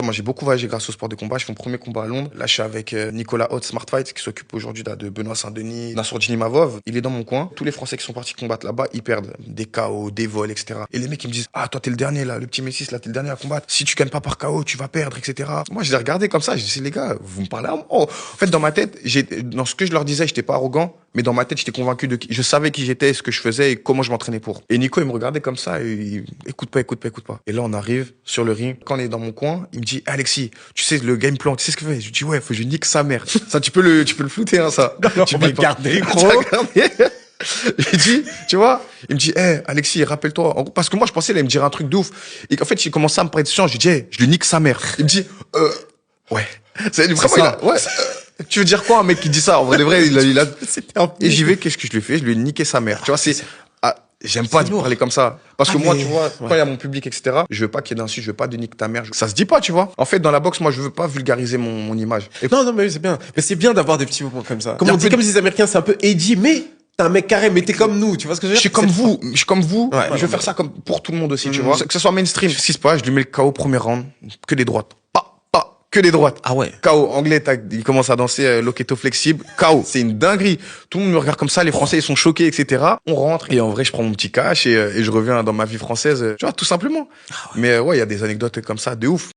Moi, j'ai beaucoup voyagé grâce au sport de combat. Je fais mon premier combat à Londres. Là, je suis avec Nicolas Haute Smart Fight, qui s'occupe aujourd'hui de Benoît Saint-Denis, Nassourdine Imavov. Il est dans mon coin. Tous les Français qui sont partis combattre là-bas, ils perdent des KO, des vols, etc. Et les mecs, ils me disent, ah, toi, t'es le dernier, là, le petit Messis, là, t'es le dernier à combattre. Si tu gagnes pas par KO, tu vas perdre, etc. Moi, je les regardais comme ça. Je disais, les gars, vous me parlez à moi. En fait, dans ma tête, dans ce que je leur disais, j'étais pas arrogant, mais dans ma tête, j'étais convaincu je savais qui j'étais, ce que je faisais et comment je m'entraînais pour. Et Nico, il me regardait comme ça et écoute pas. Et là, on arrive sur le ring. Quand on est dans mon coin, il me dit, Alexis, tu sais le game plan, tu sais ce que je fais? Je dis, ouais, faut que je nique sa mère. Ça, tu peux le flouter, hein, ça. Non, tu on va peux le garder, gros. Il dit, tu vois, il me dit, Alexis, rappelle-toi. Parce que moi, je pensais, il allait me dire un truc de ouf. Et qu'en fait, il commençait à me parler de science. Je lui dis, je lui nique sa mère. Il me dit, ouais. C'est vraiment, ça. ouais. Tu veux dire quoi, un mec qui dit ça? En vrai, de vrai, et j'y vais, qu'est-ce que je lui fais? Je lui ai niqué sa mère. Tu vois, j'aime pas parler comme ça. Parce que moi, tu vois, quand il y a mon public, etc., je veux pas qu'il y ait d'insultes, je veux pas de nique ta mère. Ça se dit pas, tu vois. En fait, dans la boxe, moi, je veux pas vulgariser mon image. Non, mais c'est bien. Mais c'est bien d'avoir des petits moments comme ça. Comme on dit, peu comme les Américains, c'est un peu edgy, mais t'es un mec carré, mais t'es comme nous, tu vois ce que je veux dire? Je suis comme vous. Ouais, je veux faire ça comme pour tout le monde aussi, tu vois. Que ce soit mainstream. Ce qui se passe, je lui mets le KO premier round, que des droites. Que des droites. Ah ouais. KO, anglais, il commence à danser loquetto flexible. KO, c'est une dinguerie. Tout le monde me regarde comme ça, les Français, ils sont choqués, etc. On rentre et en vrai, je prends mon petit cash et je reviens dans ma vie française, tu vois, tout simplement. Mais ouais, il y a des anecdotes comme ça, de ouf.